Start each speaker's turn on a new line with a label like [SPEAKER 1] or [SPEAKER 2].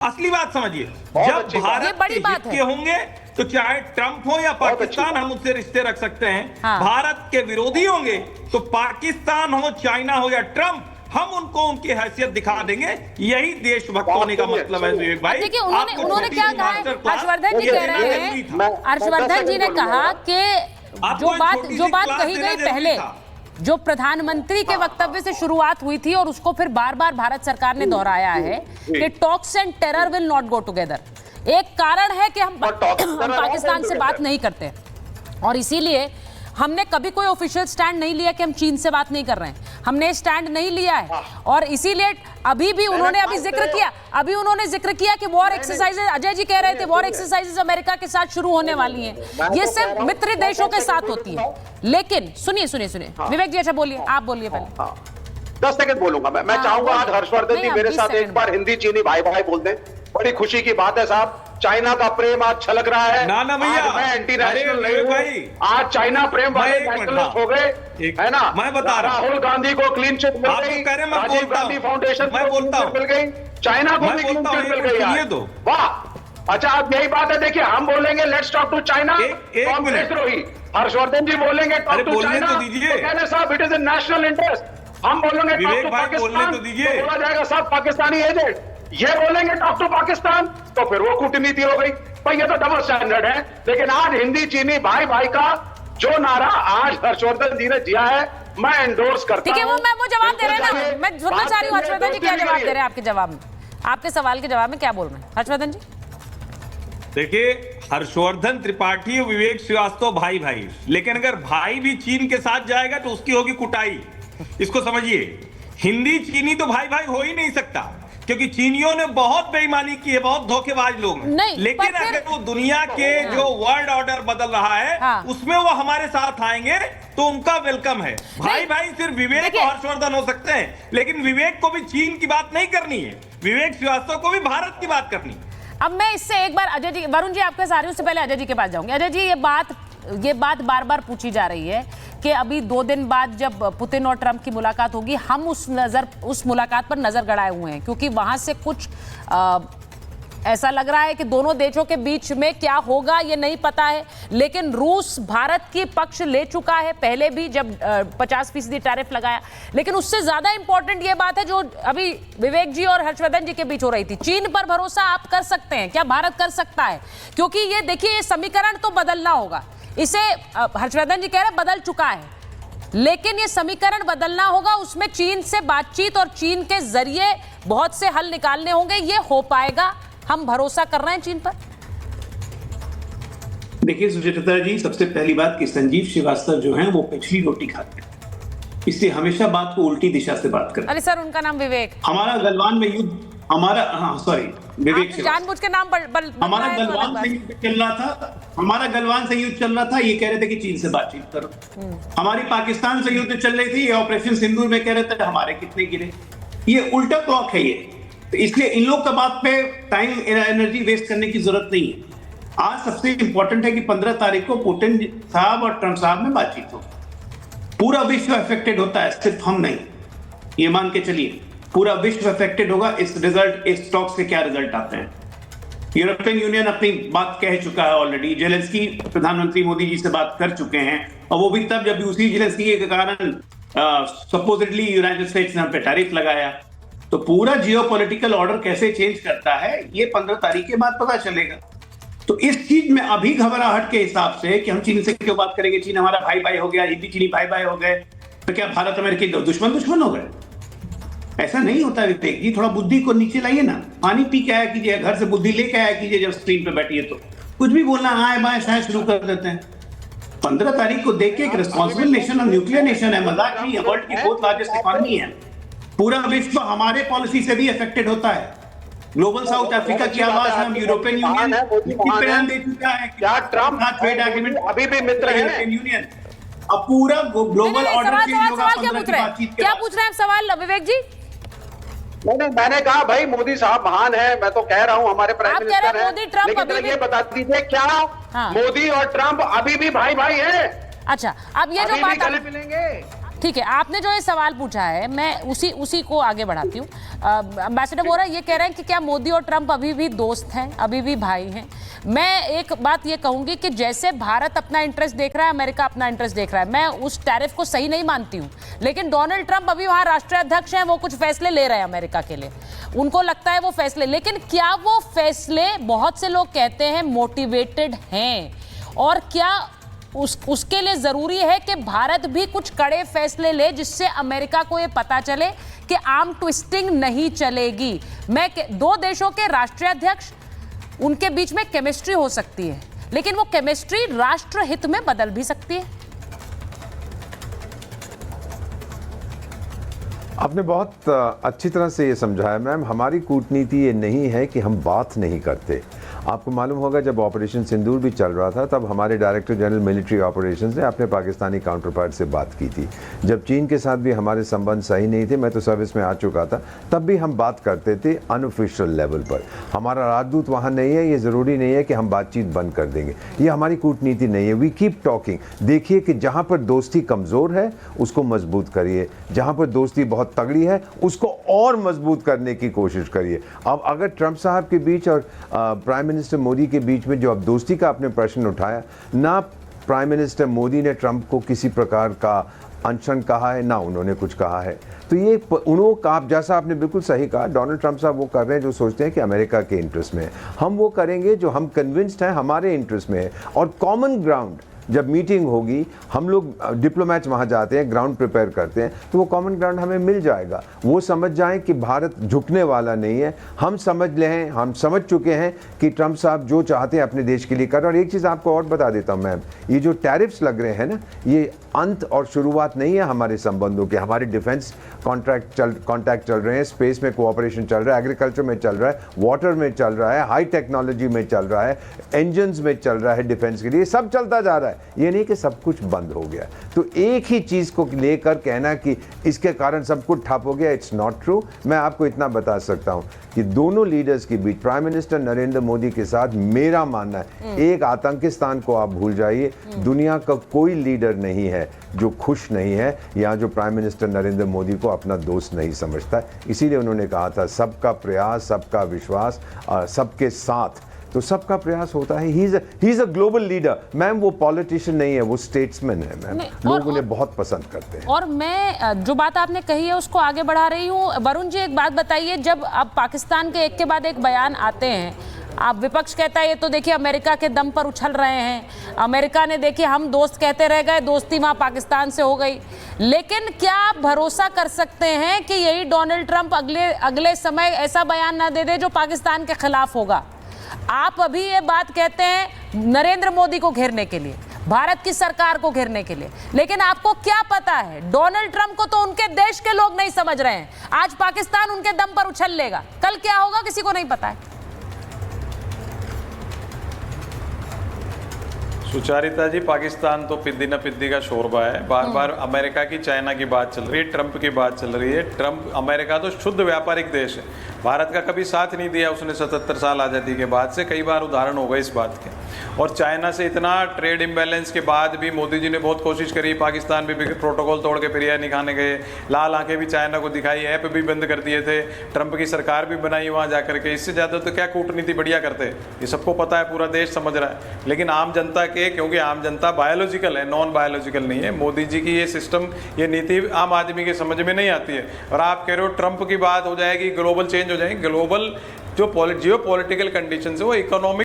[SPEAKER 1] असली बात समझिए, जब भारत के हित के होंगे तो चाहे ट्रंप हो या पाकिस्तान, हम उससे रिश्ते रख सकते हैं।
[SPEAKER 2] हाँ।
[SPEAKER 1] भारत के विरोधी होंगे तो पाकिस्तान हो, चाइना हो या ट्रंप, हम उनको उनकी हैसियत दिखा देंगे। यही देशभक्त होने का मतलब है विवेक भाई।
[SPEAKER 2] देखिए उन्होंने क्या कहा है, हर्षवर्धन जी कह रहे हैं, हर्षवर्धन जी ने कहा कि जो बात कही गई पहले, जो प्रधानमंत्री के वक्तव्य से शुरुआत हुई थी और उसको फिर बार बार भारत सरकार ने दोहराया है कि talks and terror will not go together. एक कारण है कि हम पाकिस्तान से बात नहीं करते और इसीलिए हमने कभी कोई ऑफिशियल स्टैंड नहीं लिया कि हम चीन से बात नहीं कर रहे हैं। हमने स्टैंड नहीं लिया है और इसीलिए अभी उन्होंने जिक्र किया कि वॉर एक्सरसाइजेज, अजय जी कह रहे थे वॉर एक्सरसाइजेज अमेरिका के साथ शुरू होने वाली हैं। ये सिर्फ मित्र देशों के साथ होती है। लेकिन सुनिए विवेक जी, अच्छा बोलिए, आप बोलिए पहले।
[SPEAKER 3] 10 सेकंड बोलूंगा मैं चाहूंगा आज हर्षवर्धन जी मेरे साथ एक बार हिंदी चीनी भाई भाई बोल दें। बड़ी खुशी की बात है साहब, चाइना का प्रेम आज छलक रहा है।
[SPEAKER 1] ना भैया,
[SPEAKER 3] मैं एंटी नेशनल नहीं हूं, आज चाइना प्रेम वाले नेशनलिस्ट हो गए, है ना।
[SPEAKER 1] मैं बता रहा हूं,
[SPEAKER 3] राहुल गांधी को क्लीन चिट मिल गई, राजीव गांधी फाउंडेशन को मिल गई, चाइना को भी क्लीन चिट मिल गई। वाह, अच्छा आप यही बात है। देखिए हम बोलेंगे लेट्स टॉक टू चाइना, देशद्रोही। हर्षवर्धन जी बोलेंगे टॉक टू चाइना, कहने साहब it is in national interest. हम बोलेंगे टॉक टू पाकिस्तान, बोला जाएगा साहब पाकिस्तानी एजेंट। ये बोलेंगे टॉक टू पाकिस्तान तो फिर वो कूटनीति हो गई। भाई ये तो डबल स्टैंडर्ड है। लेकिन आज हिंदी चीनी भाई भाई का जो नारा आज हर्षवर्धन जी ने दिया है, मैं एंडोर्स करता हूं।
[SPEAKER 2] ठीक है, वो जवाब दे रहे हैं ना, मैं सुनना चाह रही हूं हर्षवर्धन जी क्या जवाब दे रहे हैं आपके जवाब में, आपके सवाल के जवाब में क्या बोल रहे हैं हर्षवर्धन जी।
[SPEAKER 1] देखिए, हर्षवर्धन त्रिपाठी और विवेक श्रीवास्तव भाई भाई, लेकिन अगर भाई भी चीन के साथ जाएगा तो उसकी होगी कुटाई। इसको समझिए, हिंदी चीनी तो भाई भाई हो ही नहीं सकता क्योंकि चीनियों ने बहुत बेईमानी की है, बहुत धोखेबाज लोग हैं। लेकिन अगर वो दुनिया के जो वर्ल्ड ऑर्डर बदल रहा है उसमें वो हमारे साथ आएंगे तो उनका वेलकम है। भाई भाई सिर्फ विवेक और हर्षवर्धन हो सकते हैं, लेकिन विवेक को भी चीन की बात नहीं करनी है, विवेक श्रीवास्तव को भी भारत की बात करनी है।
[SPEAKER 2] अब मैं इससे एक बार अजय जी, वरुण जी आपके सारे, उससे पहले अजय जी के पास जाऊंगी। अजय जी, ये बात बार बार पूछी जा रही है कि अभी 2 दिन बाद जब पुतिन और ट्रंप की मुलाकात होगी, हम उस मुलाकात पर नजर गड़ाए हुए हैं क्योंकि वहां से कुछ ऐसा लग रहा है कि दोनों देशों के बीच में क्या होगा ये नहीं पता है। लेकिन रूस भारत की पक्ष ले चुका है, पहले भी जब 50% टैरिफ लगाया। लेकिन उससे ज्यादा इंपॉर्टेंट ये बात है जो अभी विवेक जी और हर्षवर्धन जी के बीच हो रही थी, चीन पर भरोसा आप कर सकते हैं क्या, भारत कर सकता है? क्योंकि ये देखिए, ये समीकरण तो बदलना होगा। इसे हर्षवर्धन जी कह रहे बदल चुका है, लेकिन ये समीकरण बदलना होगा, उसमें चीन से बातचीत और चीन के जरिए बहुत से हल निकालने होंगे। ये हो पाएगा? हम भरोसा कर रहे हैं चीन पर?
[SPEAKER 4] देखिए सुचेता जी, सबसे पहली बात कि संजीव श्रीवास्तव जो हैं वो पिछली रोटी खाते हैं, इसलिए हमेशा बात को उल्टी दिशा से बात करते हैं।
[SPEAKER 2] अरे सर, उनका नाम विवेक।
[SPEAKER 4] हमारा गलवान में युद्ध, विवेक
[SPEAKER 2] जानबूझ के नाम
[SPEAKER 4] हमारा गलवान से युद्ध चल रहा था, हमारा गलवान से युद्ध चल रहा था। ये कह रहे थे कि चीन से बातचीत करो। हमारी पाकिस्तान से युद्ध चल रही थी, ये ऑपरेशन सिंदूर में कह रहे थे हमारे कितने गिरे। ये उल्टा क्लॉक है ये, तो इसलिए इन लोग का बात पे टाइम एनर्जी वेस्ट करने की जरूरत नहीं है। आज सबसे इंपॉर्टेंट है कि 15 तारीख को पुतिन साहब और ट्रंप साहब में बातचीत हो। पूरा विश्व अफेक्टेड होता है, सिर्फ हम नहीं, ये मान के चलिए पूरा विश्व अफेक्टेड होगा। इस टॉक से क्या रिजल्ट आते हैं। यूरोपियन यूनियन अपनी बात कह चुका है ऑलरेडी, जेलेंस्की प्रधानमंत्री मोदी जी से बात कर चुके हैं, और वो भी तब जब उसी जेलेंस्की के कारण सपोजिटली यूनाइटेड स्टेट्स ने हम पे टैरिफ लगाया। तो पूरा जियोपॉलिटिकल ऑर्डर कैसे चेंज करता है ये 15 तारीख के बाद पता चलेगा। तो इस चीज में अभी घबराहट के हिसाब से कि हम चीन से क्यों बात करेंगे, चीन हमारा भाई भाई हो गया, हिंदी चीनी भाई भाई हो गए, तो क्या भारत अमेरिकी दुश्मन हो गए? ऐसा नहीं होता विवेक जी, थोड़ा बुद्धि को नीचे लाइए ना। पानी पी के आया कीजिए, घर से बुद्धि लेके आया कीजिए, जब स्क्रीन पे बैठिए तो कुछ भी बोलना आए बाएं शायद शुरू कर देते हैं। 15 तारीख को देख के एक रिस्पॉन्सिबल नेशन और न्यूक्लियर नेशन है, मजाक नहीं है, वर्ल्ड की 4th लार्जेस्ट इकोनॉमी है। पूरा विश्व हमारे पॉलिसी से भी अफेक्टेड होता है। ग्लोबल साउथ अफ्रीका की आवाज हम यूरोपियन यूनियन दे चुका है।
[SPEAKER 3] क्या ट्रंप ट्रेड एग्रीमेंट अभी भी मित्र है यूरोपियन यूनियन?
[SPEAKER 4] अब पूरा ग्लोबल ऑर्डर चेंज होगा।
[SPEAKER 2] क्या पूछ रहे हैं सवाल विवेक जी?
[SPEAKER 3] मैंने कहा भाई मोदी साहब महान है, मैं तो कह रहा हूं हमारे प्राइम मिनिस्टर हैं, लेकिन ये बता दीजिए क्या मोदी और ट्रंप अभी भी भाई भाई हैं?
[SPEAKER 2] अच्छा, अब ये जो बात
[SPEAKER 3] मिलेंगे।
[SPEAKER 2] ठीक है, आपने जो ये सवाल पूछा है मैं उसी को आगे बढ़ाती हूँ। एम्बेसडर वोरा ये कह रहे हैं कि क्या मोदी और ट्रंप अभी भी दोस्त हैं, अभी भी भाई हैं? मैं एक बात ये कहूंगी कि जैसे भारत अपना इंटरेस्ट देख रहा है, अमेरिका अपना इंटरेस्ट देख रहा है, मैं उस टैरिफ को सही नहीं मानती हूं, लेकिन डोनाल्ड ट्रंप अभी वहां राष्ट्रीय अध्यक्ष हैं, वो कुछ फैसले ले रहे हैं अमेरिका के लिए, उनको लगता है वो फैसले, लेकिन क्या वो फैसले, बहुत से लोग कहते हैं, मोटिवेटेड हैं? और क्या उसके लिए जरूरी है कि भारत भी कुछ कड़े फैसले ले जिससे अमेरिका को ये पता चले कि आर्म ट्विस्टिंग नहीं चलेगी? दो देशों के राष्ट्रीय अध्यक्ष, उनके बीच में केमिस्ट्री हो सकती है, लेकिन वो केमिस्ट्री राष्ट्र हित में बदल भी सकती है।
[SPEAKER 5] आपने बहुत अच्छी तरह से ये समझाया मैम। हमारी कूटनीति ये नहीं है कि हम बात नहीं करते। आपको मालूम होगा जब ऑपरेशन सिंदूर भी चल रहा था तब हमारे डायरेक्टर जनरल मिलिट्री ऑपरेशंस ने अपने पाकिस्तानी काउंटर पार्ट से बात की थी। जब चीन के साथ भी हमारे संबंध सही नहीं थे, मैं तो सर्विस में आ चुका था, तब भी हम बात करते थे अनऑफिशियल लेवल पर। हमारा राजदूत वहाँ नहीं है, ये ज़रूरी नहीं है कि हम बातचीत बंद कर देंगे, ये हमारी कूटनीति नहीं है। We keep talking. देखिए कि जहाँ पर दोस्ती कमज़ोर है उसको मजबूत करिए, जहाँ पर दोस्ती बहुत तगड़ी है उसको और मजबूत करने की कोशिश करिए। अब अगर ट्रंप साहब के बीच और प्राइम मिनिस्टर मोदी के बीच में जो अब दोस्ती का आपने प्रश्न उठाया, ना प्राइम मिनिस्टर मोदी ने ट्रंप को किसी प्रकार का अनशन कहा है, ना उन्होंने कुछ कहा है। तो ये आप जैसा आपने बिल्कुल सही कहा, डोनाल्ड ट्रंप साहब वो कर रहे हैं जो सोचते हैं कि अमेरिका के इंटरेस्ट में है। हम वो करेंगे जो हम कन्विंस्ड हैं हमारे इंटरेस्ट में है। और कॉमन ग्राउंड जब मीटिंग होगी, हम लोग डिप्लोमैट्स वहाँ जाते हैं, ग्राउंड प्रिपेयर करते हैं, तो वो कॉमन ग्राउंड हमें मिल जाएगा। वो समझ जाएं कि भारत झुकने वाला नहीं है। हम समझ लें, हम समझ चुके हैं कि ट्रंप साहब जो चाहते हैं अपने देश के लिए कर। और एक चीज़ आपको और बता देता हूँ मैम, ये जो टैरिफ्स लग रहे हैं ना, ये अंत और शुरुआत नहीं है हमारे संबंधों के। हमारे डिफेंस कॉन्ट्रैक्ट चल रहे हैं, स्पेस में कोऑपरेशन चल रहा है, एग्रीकल्चर में चल रहा है, वाटर में चल रहा है, हाई टेक्नोलॉजी में चल रहा है, इंजन्स में चल रहा है डिफेंस के लिए, सब चलता जा रहा है। ये नहीं कि सब कुछ बंद हो गया। तो एक ही चीज़ को लेकर कहना कि इसके कारण सब कुछ ठप हो गया, इट्स नॉट ट्रू। मैं आपको इतना बता सकता हूँ कि दोनों लीडर्स के बीच, प्राइम मिनिस्टर नरेंद्र मोदी के साथ, मेरा मानना है एक आतंकिस्तान को आप भूल जाइए, दुनिया का कोई लीडर नहीं है जो खुश नहीं है या जो प्राइम मिनिस्टर नरेंद्र मोदी को अपना दोस्त नहीं समझता। इसीलिए उन्होंने कहा था सबका प्रयास, सबका विश्वास, सबके साथ। तो सबका प्रयास होता है। He is a global leader ma'am. वो पॉलिटिशियन नहीं है, वो स्टेट्समैन है मैम। लोग उन्हें बहुत पसंद करते हैं।
[SPEAKER 2] और मैं जो बात आपने कही है उसको आगे बढ़ा रही हूँ। वरुण जी एक बात बताइए, जब अब पाकिस्तान के एक के बाद एक बयान आते हैं, आप विपक्ष कहता है ये तो देखिए अमेरिका के दम पर उछल रहे हैं, अमेरिका ने देखिए हम दोस्त कहते रह गए, दोस्ती वहाँ पाकिस्तान से हो गई। लेकिन क्या आप भरोसा कर सकते हैं कि यही डोनाल्ड ट्रंप अगले समय ऐसा बयान ना दे दे जो पाकिस्तान के खिलाफ होगा? आप अभी ये बात कहते हैं नरेंद्र मोदी को घेरने के लिए, भारत की सरकार को घेरने के लिए, लेकिन आपको क्या पता है डोनाल्ड ट्रंप को तो उनके देश के लोग नहीं समझ रहे हैं। आज पाकिस्तान उनके दम पर उछल लेगा, कल क्या होगा किसी को नहीं पता है।
[SPEAKER 6] सुचारिता जी, पाकिस्तान तो पिद्दी न पिद्दी का शोरबा है। बार बार अमेरिका की, चाइना की बात चल रही है, ट्रंप की बात चल रही है। ट्रंप, अमेरिका तो शुद्ध व्यापारिक देश है, भारत का कभी साथ नहीं दिया उसने 77 साल आज़ादी के बाद से। कई बार उदाहरण हो गए इस बात के। और चाइना से इतना ट्रेड इम्बैलेंस के बाद भी मोदी जी ने बहुत कोशिश करी, पाकिस्तान भी प्रोटोकॉल तोड़ के बिरयानी खाने गए, लाल आंखें भी चाइना को दिखाई, ऐप भी बंद कर दिए थे, ट्रंप की सरकार भी बनाई वहाँ जाकर के। इससे ज़्यादा तो क्या कूटनीति बढ़िया करते, ये सबको पता है, पूरा देश समझ रहा है। लेकिन आम जनता के, क्योंकि आम जनता बायोलॉजिकल है, नॉन बायोलॉजिकल नहीं है, मोदी जी की ये सिस्टम, ये नीति आम आदमी के समझ में नहीं आती है। और आप कह रहे हो ट्रंप की बात हो जाएगी, ग्लोबल चेंज हो जाएगी। ग्लोबल जो जियो पॉलिटिकल कंडीशन है वो इकोनॉमिक